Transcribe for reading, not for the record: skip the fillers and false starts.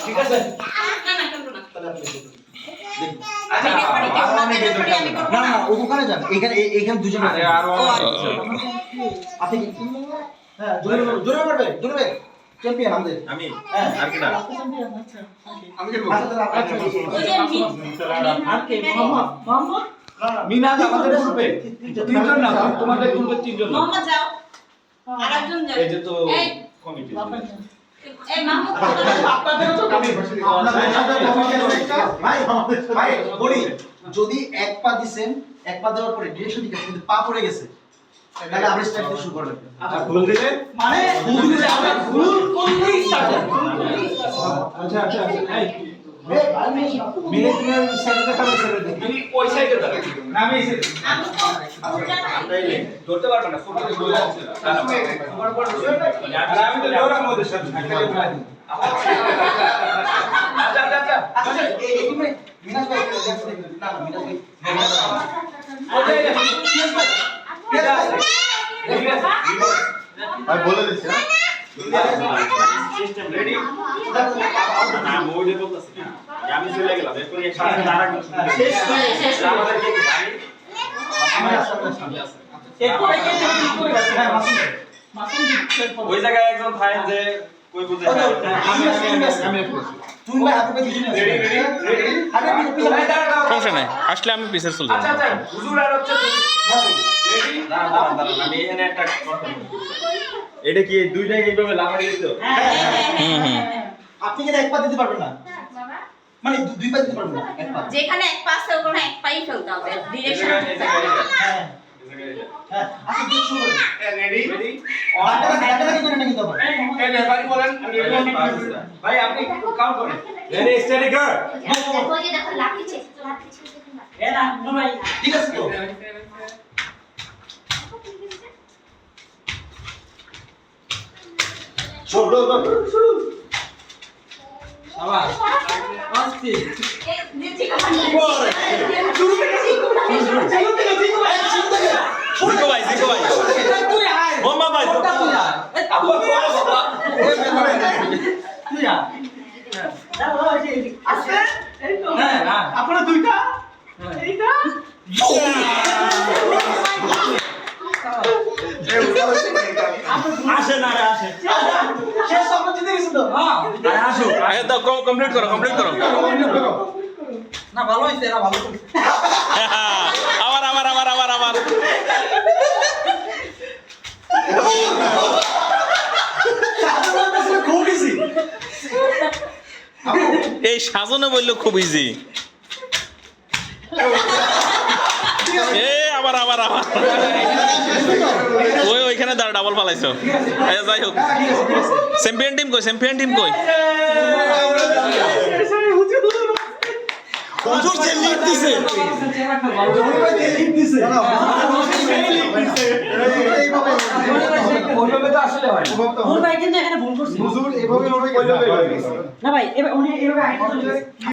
ঠিক আছে তাহলে আপনি না না ওখানে যান এখানে দুজন আছে আপনি হ্যাঁ জোরে মারবে চ্যাম্পিয়ন আমাদের আমি হ্যাঁ আর কি না আমি খেলবো আচ্ছা মোহাম্মদ মিনাজ আমাদের গ্রুপে তিনজন না তোমাদের গ্রুপে তিনজন না মোহাম্মদ যাও আরেকজন যাও এই যে তো কমিটি এই মাহমুদ আপনাদেরও তো আমি ভাই বলি যদি এক পা দিবেন এক পা দেওয়ার পরে ডিরেকশন ঠিক আছে কিন্তু পা পড়ে গেছে তাহলে আমরা স্টার্ট থেকে শুরু করব আচ্ছা ভুল দিলে মানে ভুল দিলে আমরা ভুল করলেই স্টার্ট আচ্ছা আচ্ছা এই এই আমি মিলিটারি সাইডে খাবে সেটা দেখি আমি ওই সাইডে দাঁড়াই না আমি এই সাইডে আমি তো ভুলটা নাই ধরতে পারবে না সবকিছু বলে যাচ্ছে না তোমার উপর আর আমি তো জোরার মধ্যে সাথে আচ্ছা আচ্ছা আচ্ছা আচ্ছা এই মিনাজ ভাই না মিনাজ ভাই আমি বলে দিচ্ছি সিস্টেম রেডি না মোড়ে বলতেছি আমি চলে গেলাম এরপর একসাথে দাঁড়াবো শেষ আমাদের কি গাড়ি আমার সামনে আছে এরপরে কে ঠিক করে গেছে হ্যাঁ মাসুম ওই জায়গায় একজন ভাই যে কই বুঝে আমি তুমি ভাই হাতে পিছনে রেডি রেডি হাতে পিছনে সমস্যা নাই আসলে আমি পিছের চলে আচ্ছা যাবো আচ্ছা হুজুর আর হচ্ছে রেডি দাঁড়ান আমি এখানে একটা কথা বলবো এটা কি দুইটাই এইভাবে লাগাই দিতে আপনি কি এক পা দিতে পারবেন না মানে দুই পা দিতে পারবেন না এক পা যেখানে এক পাশে ওখানে এক পাই ফেলতে হবে ডিরেকশন হ্যাঁ হ্যাঁ আচ্ছা দুই শুরু করুন রেডি রেডি ডাটা কি করে নাকি তো এই ব্যাপারই বলেন ভাই আপনি কাউন্ট করেন রেডি স্টেডি গো দেখো যে দেখো লাঠি ছে এ না ভাই ঠিক আছে তো শুরু শুরু আবার আস্তে এই নিচে কামান শুরু থেকে শুরু থেকে জিকো ভাই তুই আয় মোহাম্মদ ভাই তুই আয় এই তাবু তুই আয় আস্তে এই তো হ্যাঁ আপনারা দুইটা এইটা আসে না রে আসে শেষ সব জিতে গেছে তো হ্যাঁ আসো আরে দাও কমপ্লিট করো না ভালো হইছে না ভালো হইছে আবার খুব ইজি এই সাজানো বললো খুব ইজি আবার ওইখানে দাঁড়া ডাবল ফালাইছো যাই হোক চ্যাম্পিয়ন টিম কই হুজুর যে লিড দিছে ওইভাবে তো আসলে হয় ভাই কিন্তু এখানে ভুল করছে হুজুর এইভাবে লড়াই না ভাই এবার উনি এইভাবে